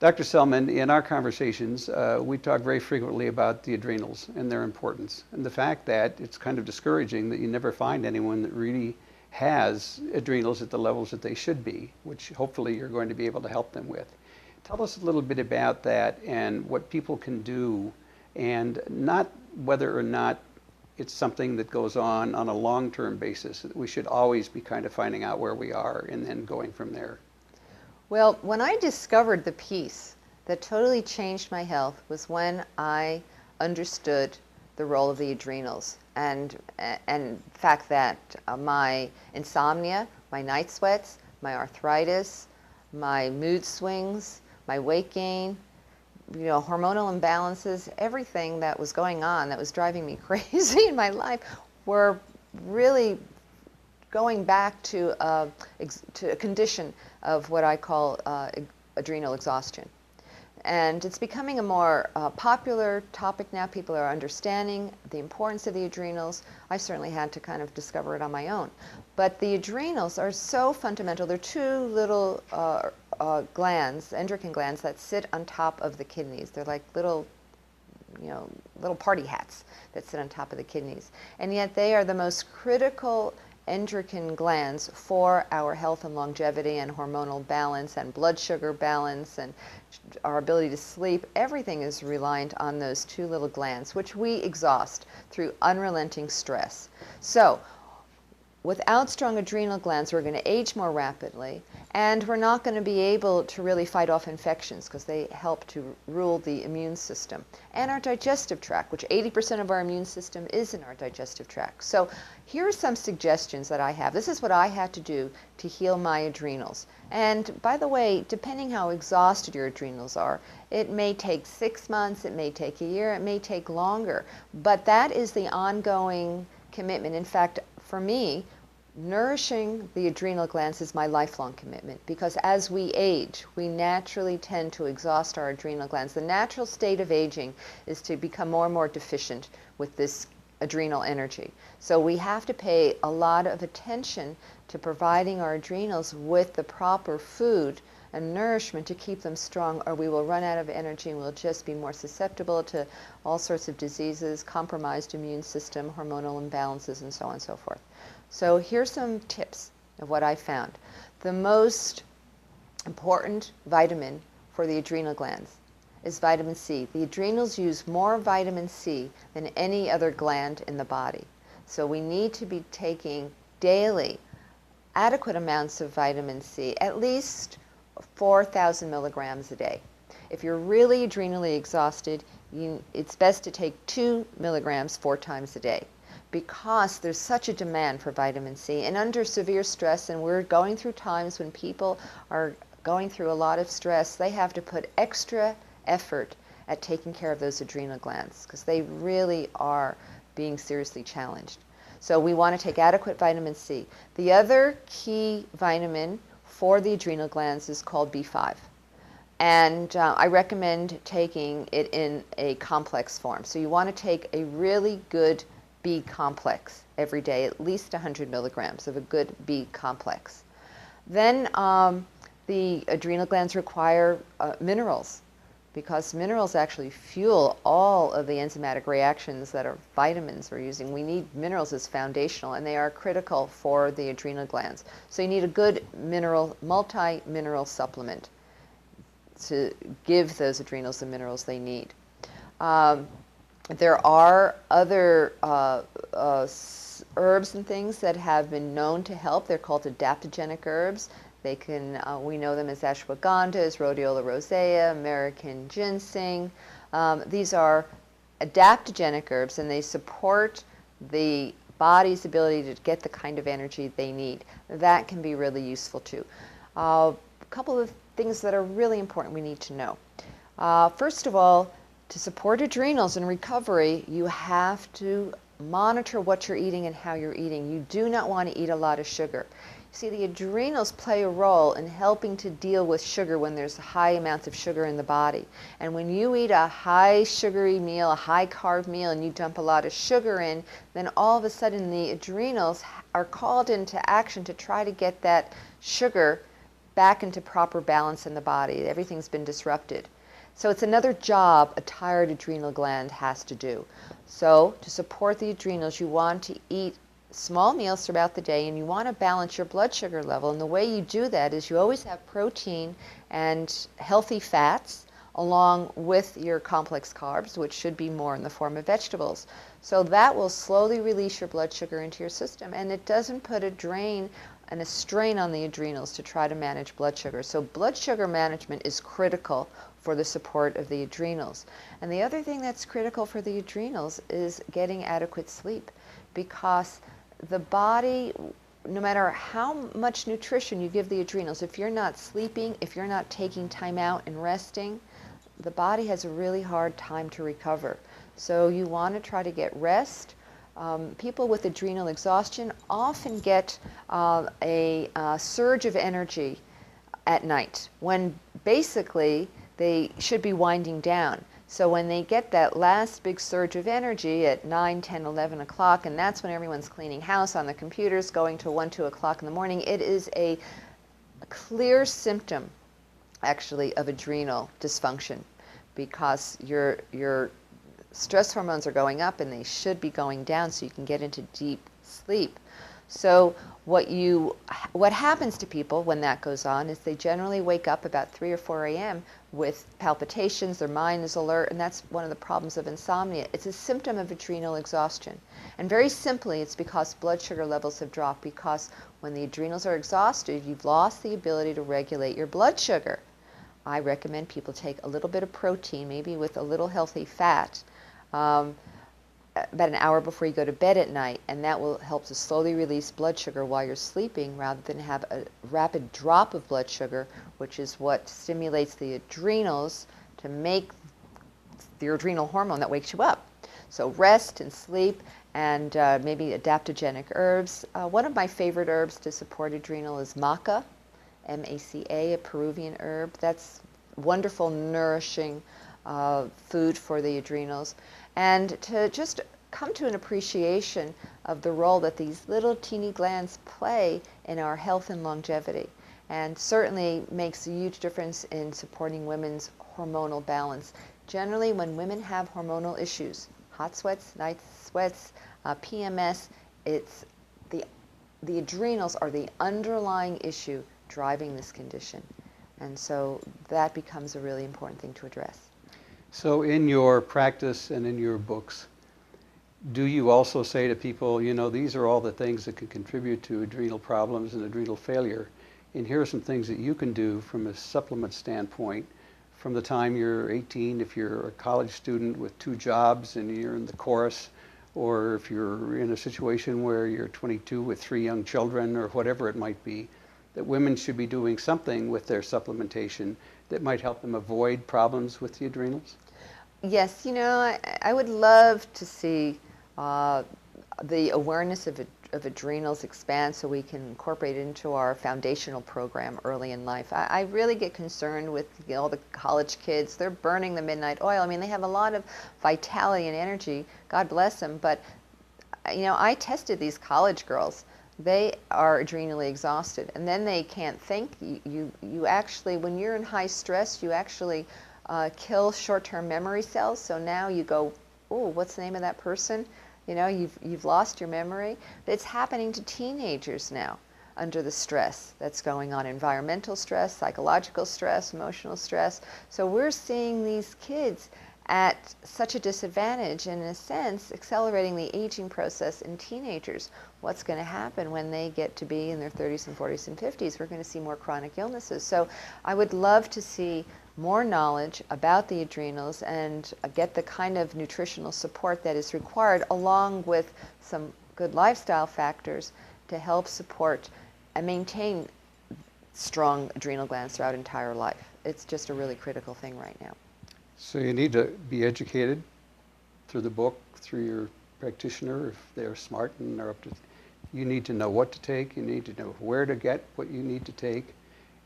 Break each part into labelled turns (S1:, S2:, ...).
S1: Dr. Sellman, in our conversations, we talk very frequently about the adrenals and their importance, and the fact that it's kind of discouraging that you never find anyone that really has adrenals at the levels that they should be, which hopefully you're going to be able to help them with. Tell us a little bit about that and what people can do, and not whether or not it's something that goes on a long-term basis. We should always be kind of finding out where we are and then going from there.
S2: Well, when I discovered the piece that totally changed my health was when I understood the role of the adrenals and the fact that my insomnia, my night sweats, my arthritis, my mood swings, my weight gain, hormonal imbalances, everything that was going on that was driving me crazy in my life were really going back to a condition of what I call adrenal exhaustion. And it's becoming a more popular topic now. People are understanding the importance of the adrenals. I certainly had to kind of discover it on my own. But the adrenals are so fundamental. They're two little glands, endocrine glands, that sit on top of the kidneys. They're like little party hats that sit on top of the kidneys. And yet they are the most critical endocrine glands for our health and longevity and hormonal balance and blood sugar balance and our ability to sleep. Everything is reliant on those two little glands, which we exhaust through unrelenting stress. So without strong adrenal glands, we're going to age more rapidly, and we're not going to be able to really fight off infections because they help to rule the immune system. And our digestive tract, which 80% of our immune system is in our digestive tract. So here are some suggestions that I have. This is what I had to do to heal my adrenals. And by the way, depending how exhausted your adrenals are, it may take 6 months, it may take a year, it may take longer. But that is the ongoing commitment. In fact, for me, nourishing the adrenal glands is my lifelong commitment, because as we age, we naturally tend to exhaust our adrenal glands. The natural state of aging is to become more and more deficient with this adrenal energy. So we have to pay a lot of attention to providing our adrenals with the proper food and nourishment to keep them strong, or we will run out of energy and we'll just be more susceptible to all sorts of diseases, compromised immune system, hormonal imbalances, and so on and so forth. So here's some tips of what I found. The most important vitamin for the adrenal glands is vitamin C. The adrenals use more vitamin C than any other gland in the body. So we need to be taking daily adequate amounts of vitamin C, at least 4,000 milligrams a day. If you're really adrenally exhausted, it's best to take 2 milligrams 4 times a day, because there's such a demand for vitamin C. And under severe stress, and we're going through times when people are going through a lot of stress, they have to put extra effort at taking care of those adrenal glands because they really are being seriously challenged. So we want to take adequate vitamin C. The other key vitamin for the adrenal glands is called B5. And I recommend taking it in a complex form. So you want to take a really good B complex every day, at least 100 milligrams of a good B complex. Then the adrenal glands require minerals, because minerals actually fuel all of the enzymatic reactions that are vitamins we're using. We need minerals as foundational, and they are critical for the adrenal glands. So you need a good mineral, multi-mineral supplement to give those adrenals the minerals they need. There are other herbs and things that have been known to help. They're called adaptogenic herbs. They can, we know them as ashwagandha, as rhodiola rosea, American ginseng. These are adaptogenic herbs, and they support the body's ability to get the kind of energy they need. That can be really useful too. A couple of things that are really important we need to know. First of all, to support adrenals and recovery, you have to monitor what you're eating and how you're eating. You do not want to eat a lot of sugar. See, the adrenals play a role in helping to deal with sugar when there's high amounts of sugar in the body. And when you eat a high sugary meal, a high carb meal, and you dump a lot of sugar in, then all of a sudden the adrenals are called into action to try to get that sugar back into proper balance in the body. Everything's been disrupted. So it's another job a tired adrenal gland has to do. So to support the adrenals, you want to eat small meals throughout the day, and you want to balance your blood sugar level. And the way you do that is you always have protein and healthy fats along with your complex carbs, which should be more in the form of vegetables. So that will slowly release your blood sugar into your system, and it doesn't put a drain and a strain on the adrenals to try to manage blood sugar. So blood sugar management is critical for the support of the adrenals. And the other thing that's critical for the adrenals is getting adequate sleep, because the body, no matter how much nutrition you give the adrenals, if you're not sleeping, if you're not taking time out and resting, the body has a really hard time to recover. So you want to try to get rest. People with adrenal exhaustion often get a surge of energy at night when basically they should be winding down. So when they get that last big surge of energy at 9, 10, 11 o'clock, and that's when everyone's cleaning house on the computers, going to 1, 2 o'clock in the morning, it is a clear symptom, actually, of adrenal dysfunction, because your stress hormones are going up and they should be going down so you can get into deep sleep. So what happens to people when that goes on is they generally wake up about 3 or 4 a.m. with palpitations, their mind is alert, and that's one of the problems of insomnia. It's a symptom of adrenal exhaustion. And very simply, it's because blood sugar levels have dropped, because when the adrenals are exhausted, you've lost the ability to regulate your blood sugar. I recommend people take a little bit of protein, maybe with a little healthy fat, about an hour before you go to bed at night, and that will help to slowly release blood sugar while you're sleeping, rather than have a rapid drop of blood sugar, which is what stimulates the adrenals to make your adrenal hormone that wakes you up. So rest and sleep, and maybe adaptogenic herbs. One of my favorite herbs to support adrenal is maca, M-A-C-A, a Peruvian herb. That's wonderful, nourishing food for the adrenals. And to just come to an appreciation of the role that these little teeny glands play in our health and longevity, and certainly makes a huge difference in supporting women's hormonal balance. Generally, when women have hormonal issues, hot sweats, night sweats, PMS, it's the adrenals are the underlying issue driving this condition. And so that becomes a really important thing to address.
S1: So in your practice and in your books, do you also say to people, you know, these are all the things that can contribute to adrenal problems and adrenal failure, and here are some things that you can do from a supplement standpoint from the time you're 18, if you're a college student with 2 jobs and you're in the chorus, or if you're in a situation where you're 22 with 3 young children, or whatever it might be, that women should be doing something with their supplementation that might help them avoid problems with the adrenals?
S2: Yes, you know, I would love to see the awareness of adrenals expand so we can incorporate it into our foundational program early in life. I really get concerned with all the college kids. They're burning the midnight oil. I mean, they have a lot of vitality and energy, God bless them, but you know, I tested these college girls. They are adrenally exhausted, and then they can't think. You actually, when you're in high stress, you actually kill short-term memory cells. So now you go, oh, what's the name of that person? You know, you've lost your memory. It's happening to teenagers now under the stress that's going on, environmental stress, psychological stress, emotional stress. So we're seeing these kids at such a disadvantage, and in a sense, accelerating the aging process in teenagers. What's going to happen when they get to be in their 30s and 40s and 50s? We're going to see more chronic illnesses. So I would love to see more knowledge about the adrenals and get the kind of nutritional support that is required, along with some good lifestyle factors to help support and maintain strong adrenal glands throughout entire life. It's just a really critical thing right now.
S1: So you need to be educated through the book, through your practitioner, if they're smart and they're up to. You need to know what to take, you need to know where to get what you need to take,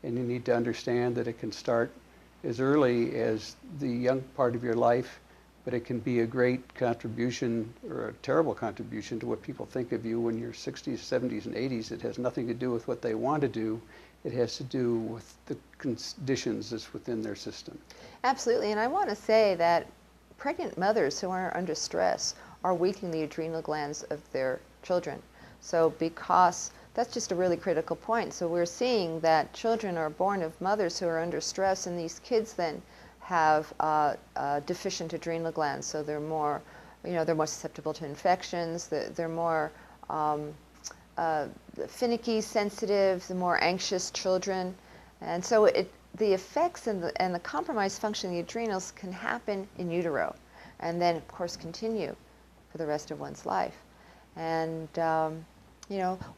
S1: and you need to understand that it can start as early as the young part of your life, but it can be a great contribution or a terrible contribution to what people think of you when you're 60s, 70s, and 80s. It has nothing to do with what they want to do. it has to do with the conditions that's within their system.
S2: Absolutely, and I want to say that pregnant mothers who are under stress are weakening the adrenal glands of their children. So because that's just a really critical point. So we're seeing that children are born of mothers who are under stress, and these kids then have deficient adrenal glands. So they're more, they're more susceptible to infections. They're more finicky, sensitive, the more anxious children. And so the effects and the compromised function of the adrenals can happen in utero, and then of course continue for the rest of one's life. And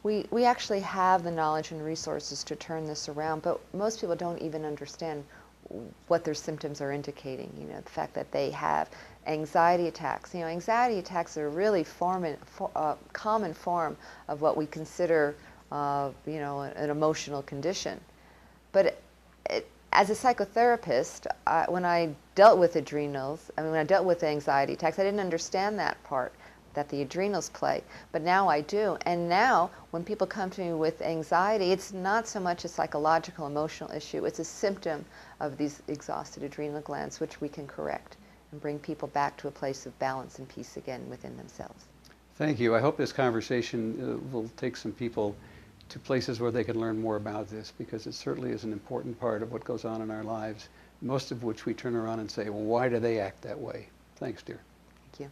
S2: we actually have the knowledge and resources to turn this around, but most people don't even understand what their symptoms are indicating. The fact that they have anxiety attacks. Anxiety attacks are a really common form of what we consider, an emotional condition. But as a psychotherapist, when I dealt with adrenals, when I dealt with anxiety attacks, I didn't understand that part that the adrenals play, but now I do. And now when people come to me with anxiety, it's not so much a psychological, emotional issue, it's a symptom of these exhausted adrenal glands, which we can correct and bring people back to a place of balance and peace again within themselves.
S1: Thank you. I hope this conversation will take some people to places where they can learn more about this, because it certainly is an important part of what goes on in our lives, most of which we turn around and say, well, why do they act that way? Thanks, dear.
S2: Thank you.